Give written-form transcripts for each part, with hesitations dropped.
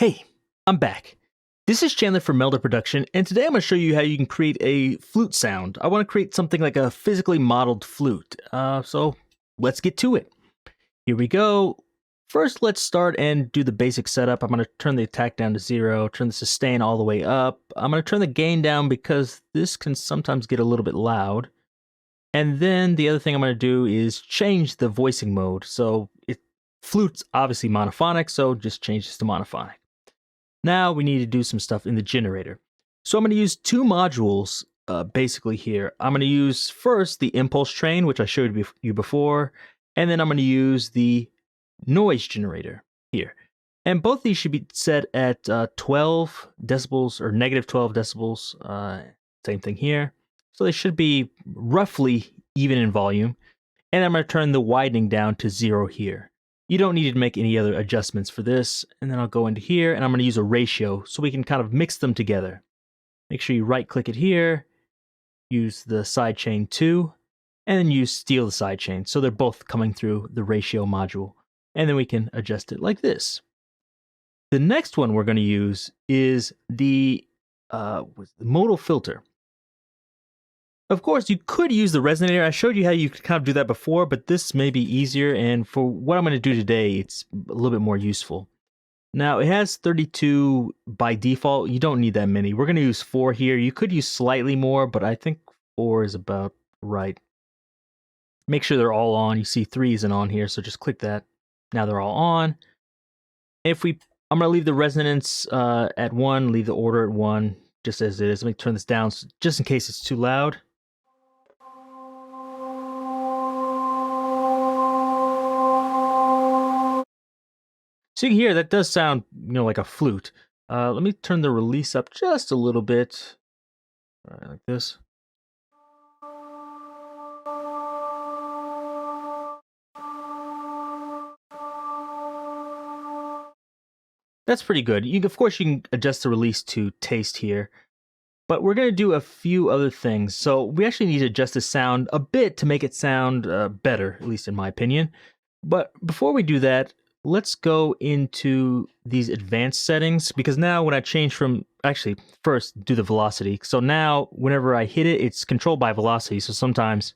Hey, I'm back. This is Chandler from Melda Production, and today I'm going to show you how you can create a flute sound. I want to create something like a physically modeled flute, so let's get to it. Here we go. First, let's start and do the basic setup. I'm going to turn the attack down to 0, turn the sustain all the way up. I'm going to turn the gain down because this can sometimes get a little bit loud. And then the other thing I'm going to do is change the voicing mode. So flute's obviously monophonic, so just change this to monophonic. Now we need to do some stuff in the generator. So I'm going to use two modules basically here. I'm going to use first the impulse train, which I showed you before, and then I'm going to use the noise generator here. And both these should be set at 12 decibels or negative 12 decibels. Same thing here. So they should be roughly even in volume. And I'm going to turn the widening down to 0 here. You don't need to make any other adjustments for this. And then I'll go into here and I'm going to use a ratio so we can kind of mix them together. Make sure you right click it here, use the sidechain 2, and then use steal the sidechain. So they're both coming through the ratio module. And then we can adjust it like this. The next one we're going to use is the modal filter. Of course, you could use the resonator. I showed you how you could kind of do that before, but this may be easier, and for what I'm going to do today, it's a little bit more useful. Now, it has 32 by default. You don't need that many. We're going to use 4 here. You could use slightly more, but I think 4 is about right. Make sure they're all on. You see 3 isn't on here, so just click that. Now they're all on. I'm going to leave the resonance at 1, leave the order at 1, just as it is. Let me turn this down just in case it's too loud. So you can hear that does sound, like a flute. Let me turn the release up just a little bit, like this. That's pretty good. Of course, you can adjust the release to taste here, but we're going to do a few other things. So we actually need to adjust the sound a bit to make it sound better, at least in my opinion. But before we do that, let's go into these advanced settings, because now when I change from, actually, first do the velocity. So now whenever I hit it, it's controlled by velocity. So sometimes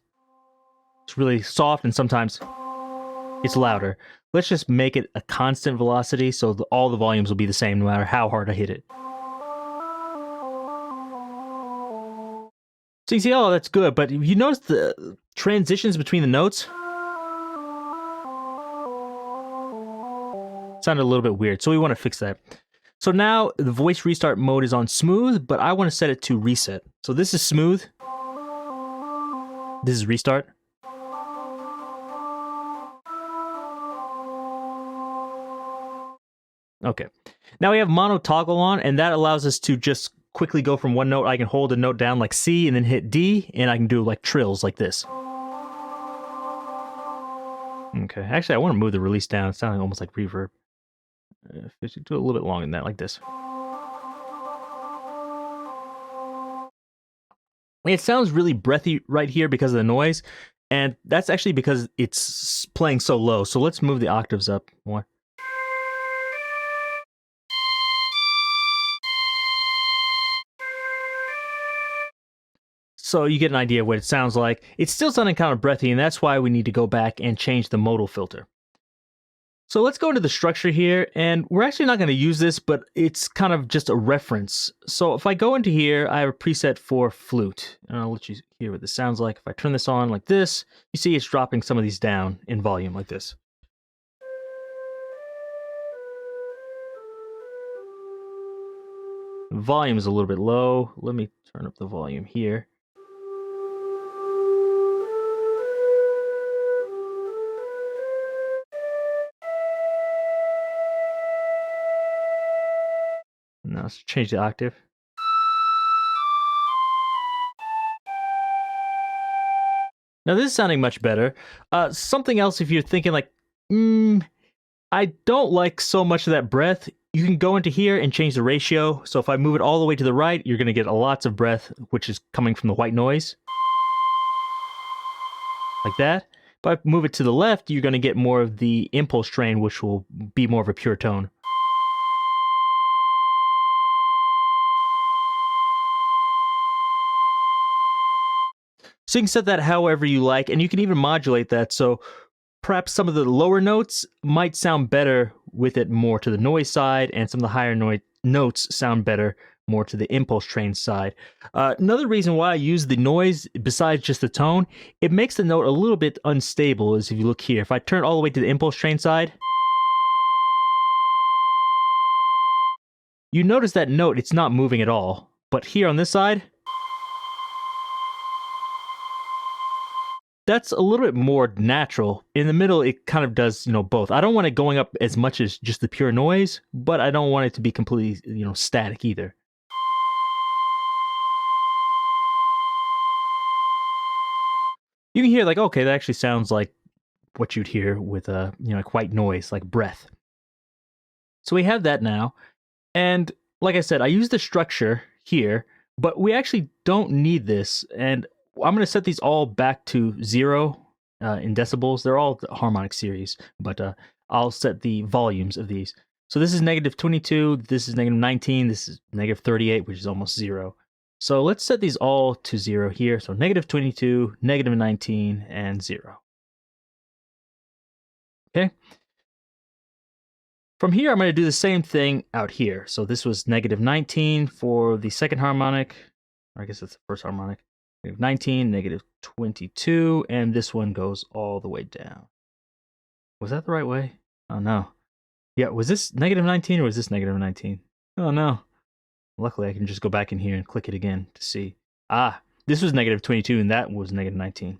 it's really soft and sometimes it's louder. Let's just make it a constant velocity so all the volumes will be the same no matter how hard I hit it. So you can see, oh, that's good, but you notice the transitions between the notes sounded a little bit weird, so we want to fix that. So now the voice restart mode is on smooth, but I want to set it to reset. So this is smooth. This is restart. Okay. Now we have mono toggle on, and that allows us to just quickly go from one note. I can hold a note down like C and then hit D, and I can do like trills like this. Okay. Actually, I want to move the release down. It's sounding almost like reverb. Do it a little bit longer than that, like this. It sounds really breathy right here because of the noise, and that's actually because it's playing so low. So let's move the octaves up more. So you get an idea of what it sounds like. It's still sounding kind of breathy, and that's why we need to go back and change the modal filter. So let's go into the structure here, and we're actually not going to use this, but it's kind of just a reference. So if I go into here, I have a preset for flute, and I'll let you hear what this sounds like. If I turn this on like this, you see it's dropping some of these down in volume like this. The volume is a little bit low. Let me turn up the volume here. Now let's change the octave. Now this is sounding much better. Something else, if you're thinking like, I don't like so much of that breath, you can go into here and change the ratio. So if I move it all the way to the right, you're going to get lots of breath, which is coming from the white noise. Like that. If I move it to the left, you're going to get more of the impulse train, which will be more of a pure tone. So you can set that however you like, and you can even modulate that. So perhaps some of the lower notes might sound better with it more to the noise side, and some of the higher notes sound better more to the impulse train side. Another reason why I use the noise, besides just the tone, it makes the note a little bit unstable, as if you look here. If I turn it all the way to the impulse train side, you notice that note, it's not moving at all. But here on this side, that's a little bit more natural. In the middle, it kind of does, both. I don't want it going up as much as just the pure noise, but I don't want it to be completely, static either. You can hear like, okay, that actually sounds like what you'd hear with like white noise, like breath. So we have that now. And like I said, I use the structure here, but we actually don't need this. And I'm going to set these all back to 0 in decibels. They're all the harmonic series, but I'll set the volumes of these. So this is negative 22, this is negative 19, this is negative 38, which is almost 0. So let's set these all to 0 here. So negative 22, negative 19, and 0. Okay. From here, I'm going to do the same thing out here. So this was negative 19 for the second harmonic. Or I guess it's the first harmonic. Negative 19, negative 22, and this one goes all the way down. Was that the right way? Oh, no. Yeah, was this negative 19 or was this negative 19? Oh, no. Luckily, I can just go back in here and click it again to see. Ah, this was negative 22 and that was negative 19.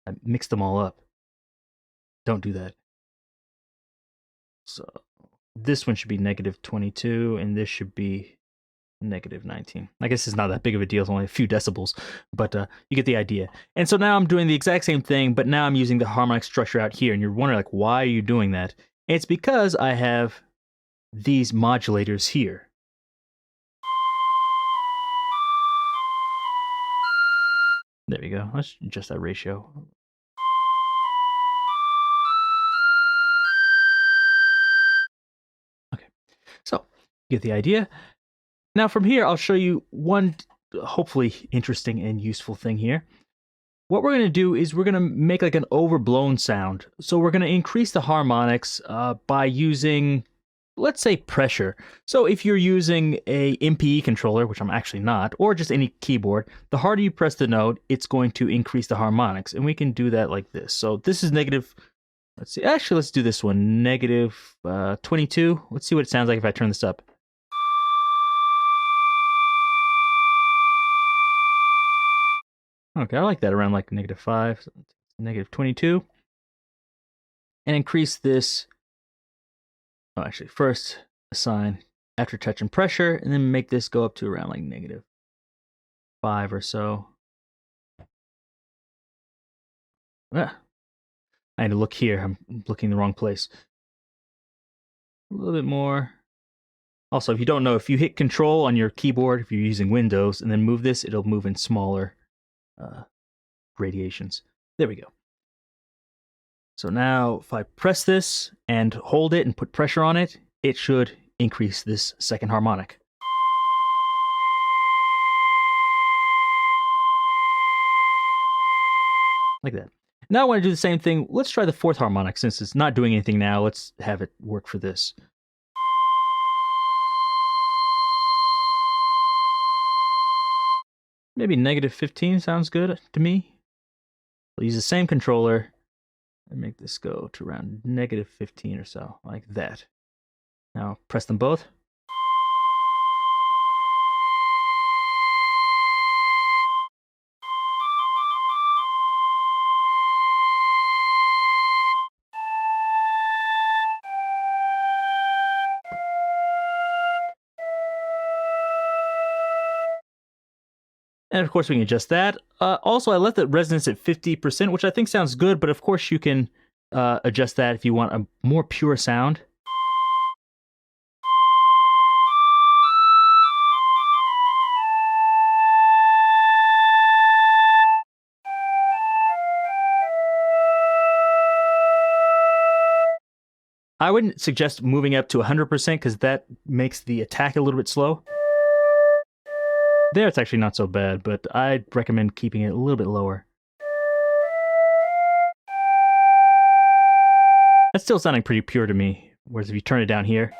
I mixed them all up. Don't do that. So this one should be negative 22 and this should be negative 19. I guess it's not that big of a deal. It's only a few decibels, but you get the idea. And so now I'm doing the exact same thing, but now I'm using the harmonic structure out here. And you're wondering, like, why are you doing that? And it's because I have these modulators here. There we go. Let's adjust that ratio. Okay. So you get the idea. Now from here, I'll show you one hopefully interesting and useful thing here. What we're going to do is we're going to make like an overblown sound. So we're going to increase the harmonics by using, let's say, pressure. So if you're using a MPE controller, which I'm actually not, or just any keyboard, the harder you press the note, it's going to increase the harmonics. And we can do that like this. So this is negative, let's see, actually let's do this one, negative 22. Let's see what it sounds like if I turn this up. Okay, I like that around like negative 5, so negative 22. And increase this. Oh, actually, first assign after touch and pressure, and then make this go up to around like negative 5 or so. Ah, I had to look here. I'm looking in the wrong place. A little bit more. Also, if you don't know, if you hit Control on your keyboard, if you're using Windows, and then move this, it'll move in smaller gradations. There we go. So now if I press this and hold it and put pressure on it, it should increase this second harmonic. Like that. Now I want to do the same thing. Let's try the fourth harmonic. Since it's not doing anything now, let's have it work for this. Maybe negative 15 sounds good to me. We'll use the same controller and make this go to around negative 15 or so, like that. Now press them both. And of course we can adjust that. Also, I left the resonance at 50%, which I think sounds good, but of course you can adjust that if you want a more pure sound. I wouldn't suggest moving up to 100% because that makes the attack a little bit slow. There it's actually not so bad, but I'd recommend keeping it a little bit lower. That's still sounding pretty pure to me. Whereas if you turn it down here,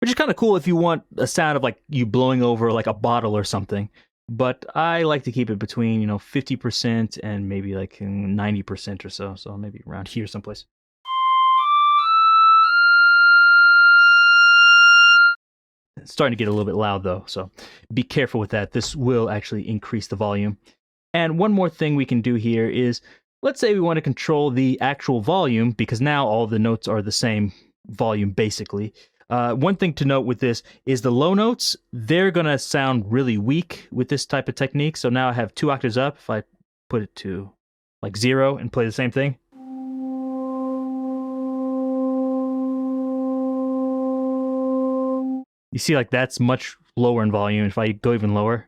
which is kind of cool if you want a sound of like you blowing over like a bottle or something. But I like to keep it between, 50% and maybe like 90% or so. So maybe around here someplace. It's starting to get a little bit loud though, so be careful with that. This will actually increase the volume. And one more thing we can do here is, let's say we want to control the actual volume, because now all the notes are the same volume basically. One thing to note with this is the low notes, they're going to sound really weak with this type of technique. So now I have 2 octaves up. If I put it to like 0 and play the same thing. You see, like, that's much lower in volume. If I go even lower.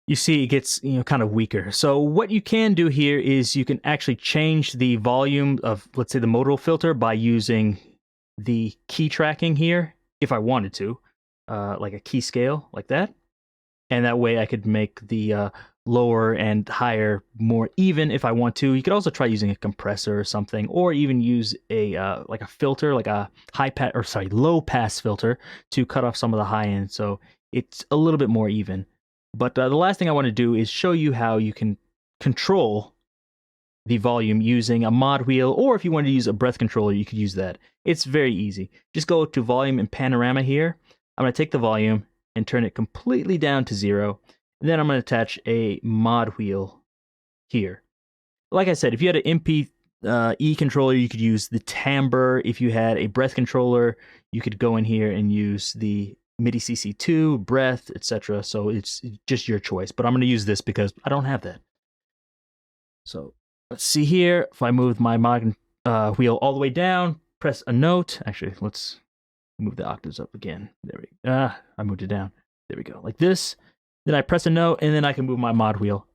You see it gets, kind of weaker. So what you can do here is you can actually change the volume of, let's say, the modal filter by using the key tracking here, if I wanted to, like a key scale, like that. And that way I could make the lower and higher more even if I want to. You could also try using a compressor or something, or even use a like a filter, like a low pass filter to cut off some of the high end, so it's a little bit more even. But the last thing I want to do is show you how you can control the volume using a mod wheel, or if you wanted to use a breath controller, you could use that. It's very easy. Just go to volume and panorama here. I'm going to take the volume and turn it completely down to 0. And then I'm going to attach a mod wheel here. Like I said, if you had an MPE controller, you could use the timbre. If you had a breath controller, you could go in here and use the MIDI CC2, breath, etc. So it's just your choice. But I'm going to use this because I don't have that. So let's see here. If I move my mod wheel all the way down, press a note. Actually, let's move the octaves up again. There we go. I moved it down. There we go. Like this. Then I press a note, and then I can move my mod wheel.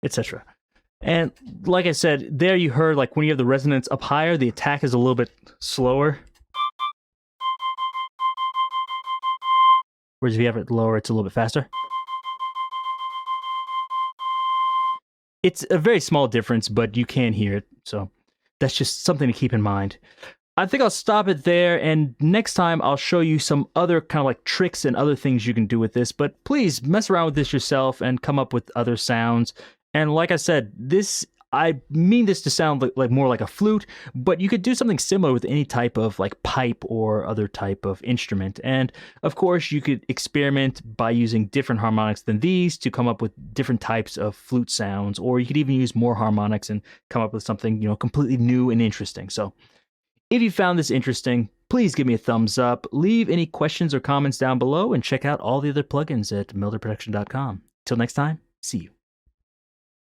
Etc. And like I said, there you heard, like, when you have the resonance up higher, the attack is a little bit slower. Whereas if you have it lower, it's a little bit faster. It's a very small difference, but you can hear it. So that's just something to keep in mind. I think I'll stop it there, and next time I'll show you some other kind of like tricks and other things you can do with this. But please mess around with this yourself and come up with other sounds. And like I said, I mean this to sound like more like a flute, but you could do something similar with any type of like pipe or other type of instrument. And of course, you could experiment by using different harmonics than these to come up with different types of flute sounds, or you could even use more harmonics and come up with something, completely new and interesting. So if you found this interesting, please give me a thumbs up, leave any questions or comments down below, and check out all the other plugins at meldaproduction.com. Till next time, see you.